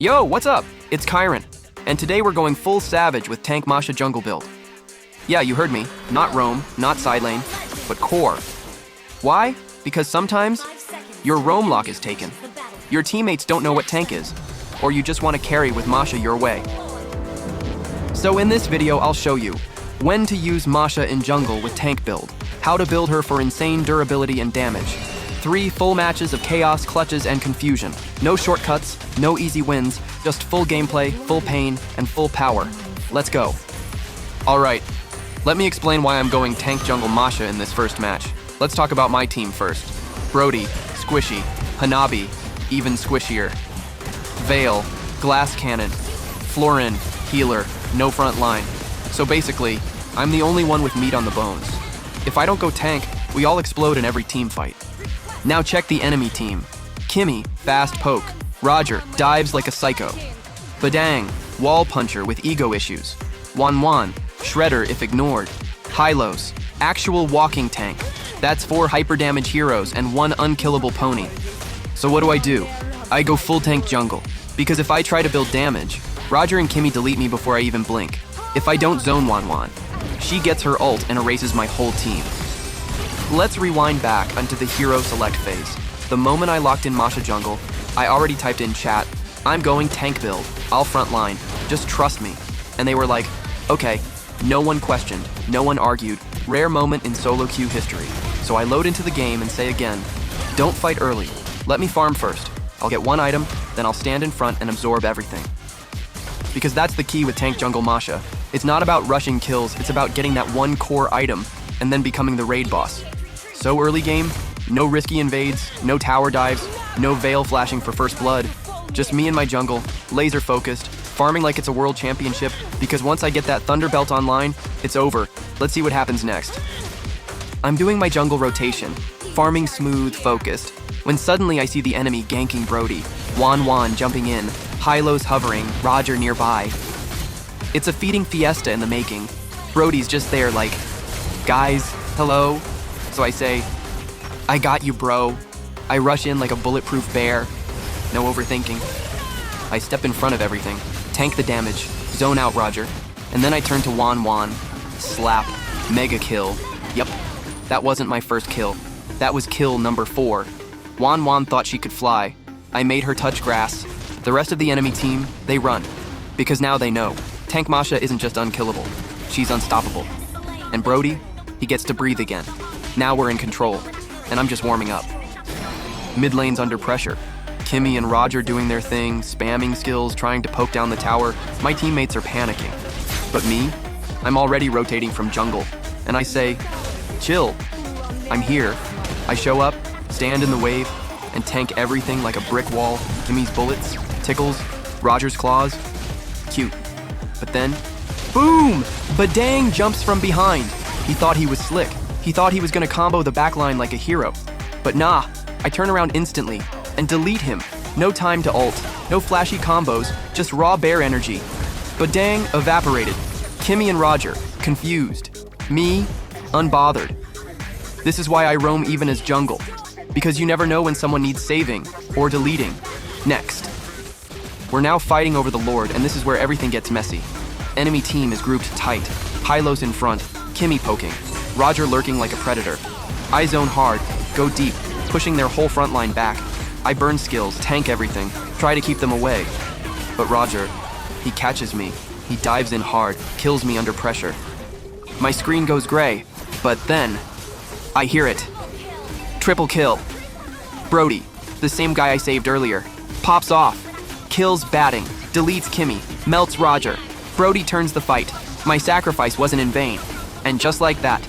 Yo, what's up? It's Kyron, and today we're going full savage with Tank Masha jungle build. Yeah, you heard me. Not roam, not side lane, but core. Why? Because sometimes your roam lock is taken. Your teammates don't know what tank is, or you just want to carry with Masha your way. So in this video, I'll show you when to use Masha in jungle with tank build, how to build her for insane durability and damage, 3 full matches of chaos, clutches, and confusion. No shortcuts, no easy wins, just full gameplay, full pain, and full power. Let's go. Alright, let me explain why I'm going Tank Jungle Masha in this first match. Let's talk about my team first. Brody, squishy. Hanabi, even squishier. Vale, glass cannon. Florin, healer, no front line. So basically, I'm the only one with meat on the bones. If I don't go tank, we all explode in every team fight. Now check the enemy team. Kimmy, fast poke. Roger, dives like a psycho. Badang, wall puncher with ego issues. Wan, shredder if ignored. Hylos, actual walking tank. That's 4 hyper damage heroes and 1 unkillable pony. So what do? I go full tank jungle. Because if I try to build damage, Roger and Kimmy delete me before I even blink. If I don't zone Wan, she gets her ult and erases my whole team. Let's rewind back onto the hero select phase. The moment I locked in Masha jungle, I already typed in chat, I'm going tank build, I'll frontline, just trust me. And they were like, okay. No one questioned, no one argued, rare moment in solo queue history. So I load into the game and say again, don't fight early, let me farm first. I'll get 1 item, then I'll stand in front and absorb everything. Because that's the key with Tank Jungle Masha. It's not about rushing kills, it's about getting that 1 core item and then becoming the raid boss. So early game, no risky invades, no tower dives, no Vale flashing for first blood. Just me and my jungle, laser focused, farming like it's a world championship, because once I get that Thunder Belt online, it's over. Let's see what happens next. I'm doing my jungle rotation, farming smooth, focused, when suddenly I see the enemy ganking Brody, Wan jumping in, Hylos hovering, Roger nearby. It's a feeding fiesta in the making. Brody's just there like, guys, hello? So I say, I got you, bro. I rush in like a bulletproof bear. No overthinking. I step in front of everything, tank the damage, zone out Roger, and then I turn to Wan, slap, mega kill. Yup, that wasn't my first kill. That was kill number 4. Wan thought she could fly. I made her touch grass. The rest of the enemy team, they run. Because now they know, Tank Masha isn't just unkillable, she's unstoppable. And Brody, he gets to breathe again. Now we're in control, and I'm just warming up. Mid lane's under pressure. Kimmy and Roger doing their thing, spamming skills, trying to poke down the tower. My teammates are panicking. But me, I'm already rotating from jungle, and I say, chill. I'm here. I show up, stand in the wave, and tank everything like a brick wall. Kimmy's bullets, tickles, Roger's claws. Cute. But then, boom! Badang jumps from behind. He thought he was slick. He thought he was gonna combo the backline like a hero. But nah, I turn around instantly and delete him. No time to ult, no flashy combos, just raw bear energy. Badang evaporated. Kimmy and Roger, confused. Me, unbothered. This is why I roam even as jungle. Because you never know when someone needs saving or deleting. Next. We're now fighting over the Lord, and this is where everything gets messy. Enemy team is grouped tight. Hylos in front, Kimmy poking. Roger lurking like a predator. I zone hard, go deep, pushing their whole front line back. I burn skills, tank everything, try to keep them away. But Roger, he catches me. He dives in hard, kills me under pressure. My screen goes gray, but then I hear it. Triple kill. Brody, the same guy I saved earlier, pops off, kills batting, deletes Kimmy, melts Roger. Brody turns the fight. My sacrifice wasn't in vain. And just like that,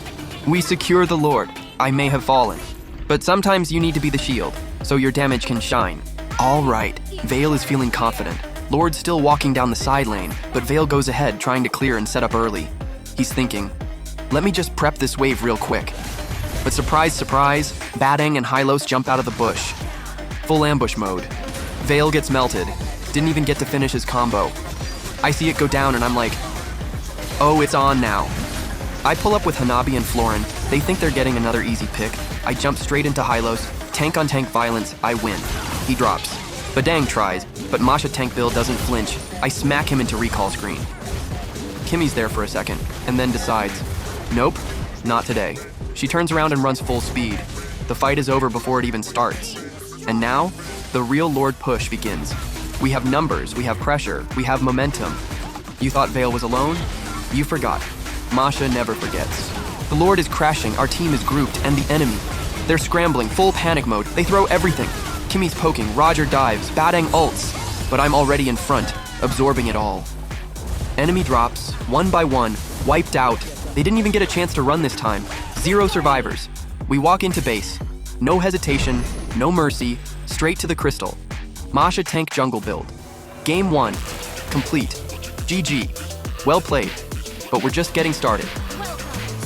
we secure the Lord. I may have fallen, but sometimes you need to be the shield, so your damage can shine. All right, Vale is feeling confident. Lord's still walking down the side lane, but Vale goes ahead trying to clear and set up early. He's thinking, let me just prep this wave real quick. But surprise, surprise, Badang and Hylos jump out of the bush. Full ambush mode. Vale gets melted, didn't even get to finish his combo. I see it go down and I'm like, oh, it's on now. I pull up with Hanabi and Florin. They think they're getting another easy pick. I jump straight into Hylos, tank on tank violence, I win. He drops. Badang tries, but Masha tank build doesn't flinch. I smack him into recall screen. Kimmy's there for a second, and then decides, nope, not today. She turns around and runs full speed. The fight is over before it even starts. And now, the real Lord push begins. We have numbers, we have pressure, we have momentum. You thought Vale was alone? You forgot. Masha never forgets. The Lord is crashing, our team is grouped, and the enemy. They're scrambling, full panic mode. They throw everything. Kimmy's poking, Roger dives, Badang ults. But I'm already in front, absorbing it all. Enemy drops, one by one, wiped out. They didn't even get a chance to run this time. 0 survivors. We walk into base. No hesitation, no mercy, straight to the crystal. Masha tank jungle build. Game 1, complete. GG. Well played. But we're just getting started.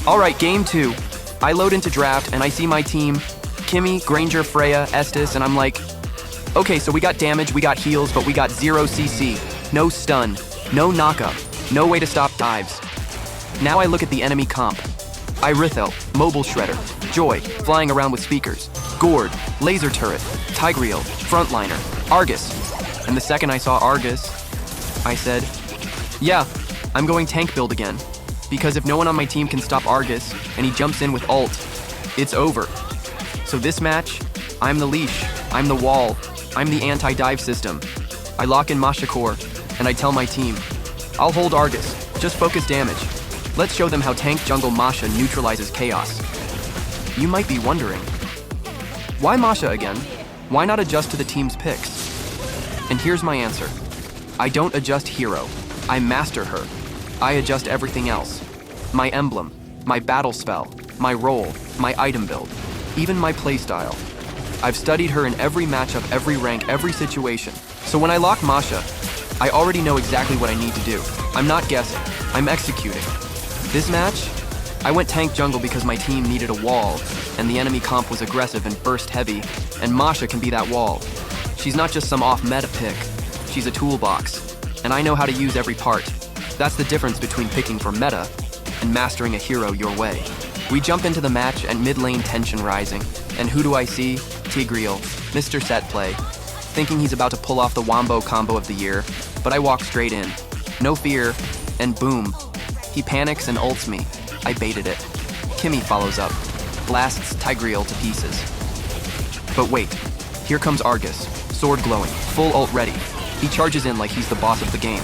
Alright, game 2. I load into draft and I see my team, Kimmy, Granger, Freya, Estes, and I'm like, okay, so we got damage, we got heals, but we got 0 CC, no stun, no knockup, no way to stop dives. Now I look at the enemy comp. Irithel, Mobile Shredder, Joy, flying around with speakers, Gord, Laser Turret, Tigreal, Frontliner, Argus. And the second I saw Argus, I said, yeah, I'm going tank build again. Because if no one on my team can stop Argus, and he jumps in with ult, it's over. So this match, I'm the leash, I'm the wall, I'm the anti-dive system. I lock in Masha core, and I tell my team, I'll hold Argus, just focus damage. Let's show them how Tank Jungle Masha neutralizes chaos. You might be wondering, why Masha again? Why not adjust to the team's picks? And here's my answer. I don't adjust hero, I master her. I adjust everything else. My emblem, my battle spell, my role, my item build, even my playstyle. I've studied her in every matchup, every rank, every situation. So when I lock Masha, I already know exactly what I need to do. I'm not guessing, I'm executing. This match, I went tank jungle because my team needed a wall, and the enemy comp was aggressive and burst heavy, and Masha can be that wall. She's not just some off-meta pick, she's a toolbox, and I know how to use every part. That's the difference between picking for meta and mastering a hero your way. We jump into the match and mid lane tension rising, and who do I see? Tigreal, Mr. Set Play, thinking he's about to pull off the Wombo combo of the year, but I walk straight in. No fear, and boom. He panics and ults me. I baited it. Kimmy follows up, blasts Tigreal to pieces. But wait, here comes Argus, sword glowing, full ult ready. He charges in like he's the boss of the game.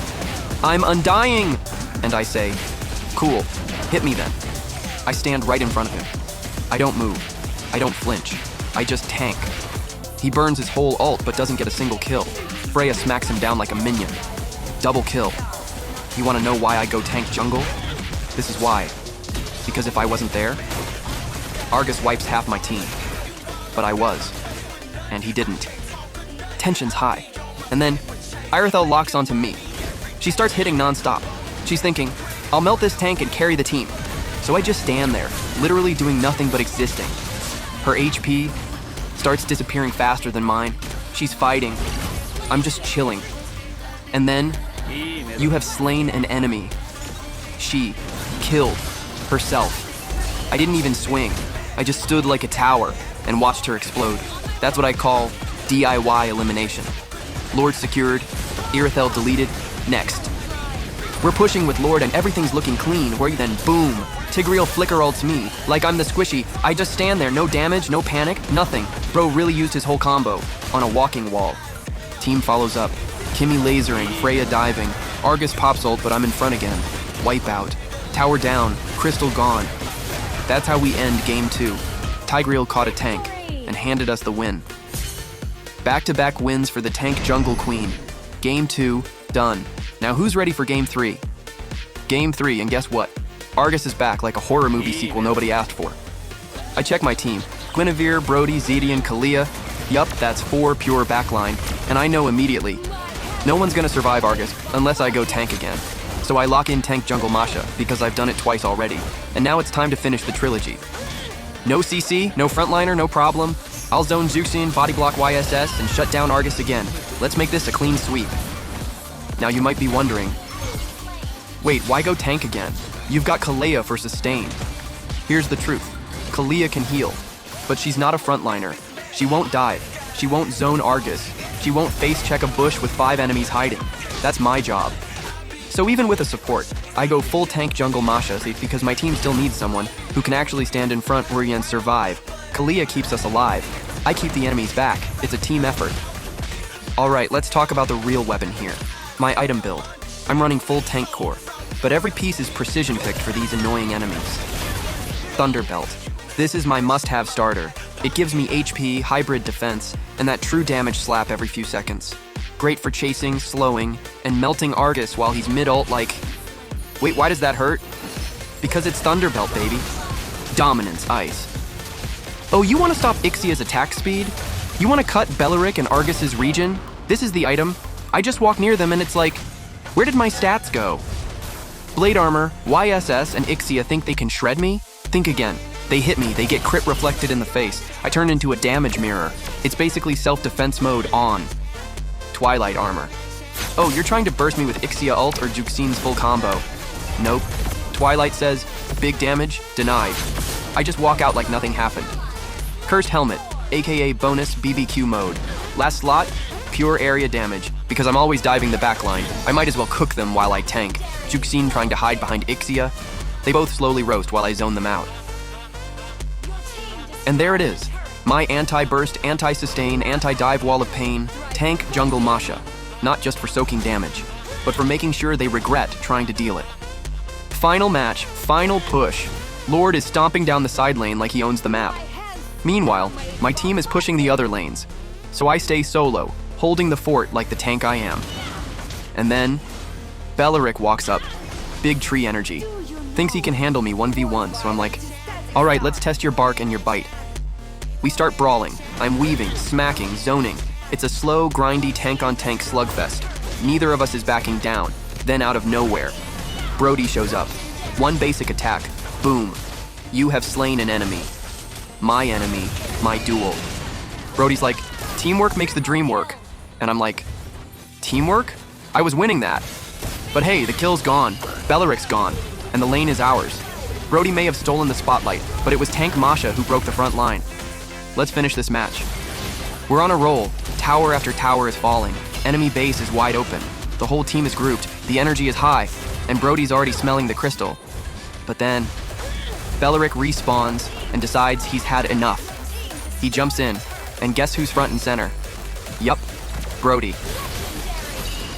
I'm undying! And I say, cool, hit me then. I stand right in front of him. I don't move. I don't flinch. I just tank. He burns his whole ult but doesn't get a single kill. Freya smacks him down like a minion. Double kill. You wanna know why I go tank jungle? This is why. Because if I wasn't there, Argus wipes half my team. But I was. And he didn't. Tension's high. And then, Irithel locks onto me. She starts hitting non-stop. She's thinking, I'll melt this tank and carry the team. So I just stand there, literally doing nothing but existing. Her HP starts disappearing faster than mine. She's fighting. I'm just chilling. And then, you have slain an enemy. She killed herself. I didn't even swing. I just stood like a tower and watched her explode. That's what I call DIY elimination. Lord secured, Irithel deleted, next. We're pushing with Lord and everything's looking clean, where then boom, Tigreal flicker ults me, like I'm the squishy. I just stand there, no damage, no panic, nothing. Bro really used his whole combo on a walking wall. Team follows up, Kimmy lasering, Freya diving, Argus pops ult but I'm in front again. Wipeout, tower down, crystal gone. That's how we end game 2. Tigreal caught a tank and handed us the win. Back-to-back wins for the Tank Jungle Queen. Game 2, done. Now who's ready for Game 3? Game 3, and guess what? Argus is back like a horror movie sequel nobody asked for. I check my team. Guinevere, Brody, Zedian, Kalia. Yup, that's 4 pure backline, and I know immediately. No one's gonna survive Argus unless I go tank again. So I lock in Tank Jungle Masha because I've done it twice already, and now it's time to finish the trilogy. No CC, no frontliner, no problem. I'll zone Zuxian, body block YSS, and shut down Argus again. Let's make this a clean sweep. Now you might be wondering, wait, why go tank again? You've got Kalia for sustain. Here's the truth. Kalia can heal, but she's not a frontliner. She won't dive. She won't zone Argus. She won't face check a bush with 5 enemies hiding. That's my job. So even with a support, I go full Tank Jungle Masha because my team still needs someone who can actually stand in front and survive. Ixia keeps us alive. I keep the enemies back. It's a team effort. Alright, let's talk about the real weapon here. My item build. I'm running full tank core, but every piece is precision picked for these annoying enemies. Thunder Belt. This is my must-have starter. It gives me HP, hybrid defense, and that true damage slap every few seconds. Great for chasing, slowing, and melting Argus while he's mid-ult like... Wait, why does that hurt? Because it's Thunder Belt, baby. Dominance, ice. Oh, you want to stop Ixia's attack speed? You want to cut Beleric and Argus's regen? This is the item. I just walk near them and it's like, where did my stats go? Blade Armor, YSS, and Ixia think they can shred me? Think again. They hit me, they get crit reflected in the face. I turn into a damage mirror. It's basically self-defense mode on. Twilight Armor. Oh, you're trying to burst me with Ixia ult or Juxin's full combo. Nope. Twilight says, big damage, denied. I just walk out like nothing happened. Cursed Helmet, aka bonus BBQ mode. Last slot, pure area damage. Because I'm always diving the backline, I might as well cook them while I tank. Juxin trying to hide behind Ixia. They both slowly roast while I zone them out. And there it is. My anti-burst, anti-sustain, anti-dive wall of pain, Tank Jungle Masha. Not just for soaking damage, but for making sure they regret trying to deal it. Final match, final push. Lord is stomping down the side lane like he owns the map. Meanwhile, my team is pushing the other lanes, so I stay solo, holding the fort like the tank I am. And then, Beleric walks up, big tree energy. Thinks he can handle me 1v1, so I'm like, alright, let's test your bark and your bite. We start brawling. I'm weaving, smacking, zoning. It's a slow, grindy tank-on-tank slugfest. Neither of us is backing down. Then out of nowhere, Brody shows up. One basic attack, boom. You have slain an enemy. My enemy, my duel. Brody's like, teamwork makes the dream work. And I'm like, teamwork? I was winning that. But hey, the kill's gone, Beleric's gone, and the lane is ours. Brody may have stolen the spotlight, but it was Tank Masha who broke the front line. Let's finish this match. We're on a roll. Tower after tower is falling. Enemy base is wide open. The whole team is grouped. The energy is high, and Brody's already smelling the crystal. But then, Beleric respawns and decides he's had enough. He jumps in, and guess who's front and center? Yup, Brody.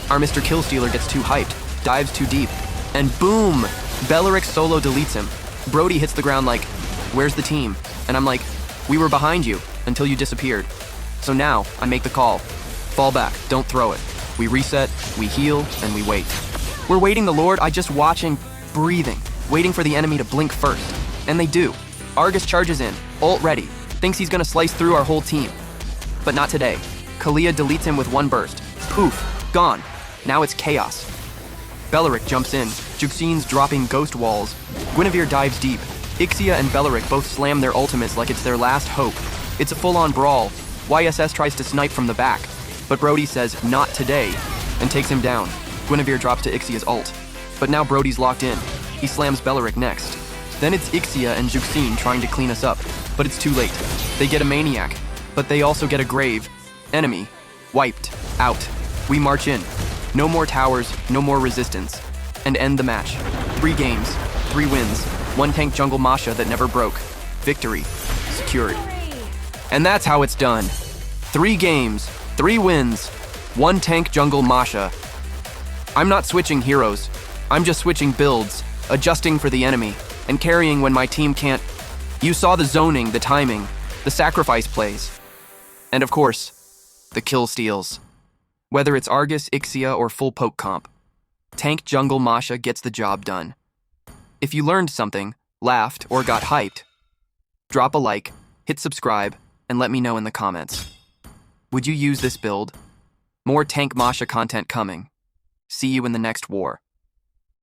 Our Mr. Killstealer gets too hyped, dives too deep, and boom! Beleric solo deletes him. Brody hits the ground like, where's the team? And I'm like, we were behind you until you disappeared. So now, I make the call. Fall back, don't throw it. We reset, we heal, and we wait. We're waiting the Lord, I just watching, breathing, waiting for the enemy to blink first. And they do. Argus charges in, ult ready, thinks he's gonna slice through our whole team. But not today. Ixia deletes him with one burst. Poof, gone. Now it's chaos. Beleric jumps in, Juxin's dropping ghost walls. Guinevere dives deep. Ixia and Beleric both slam their ultimates like it's their last hope. It's a full-on brawl. YSS tries to snipe from the back, but Brody says, not today, and takes him down. Guinevere drops to Ixia's ult. But now Brody's locked in. He slams Beleric next. Then it's Ixia and Juxin trying to clean us up, but it's too late. They get a maniac, but they also get a grave. Enemy. Wiped. Out. We march in. No more towers, no more resistance. And end the match. 3 games, 3 wins, 1 Tank Jungle Masha that never broke. Victory. Secured. And that's how it's done. 3 games, 3 wins, 1 Tank Jungle Masha. I'm not switching heroes. I'm just switching builds, adjusting for the enemy, and carrying when my team can't. You saw the zoning, the timing, the sacrifice plays. And of course, the kill steals. Whether it's Argus, Ixia, or full poke comp, Tank Jungle Masha gets the job done. If you learned something, laughed, or got hyped, drop a like, hit subscribe, and let me know in the comments. Would you use this build? More Tank Masha content coming. See you in the next war.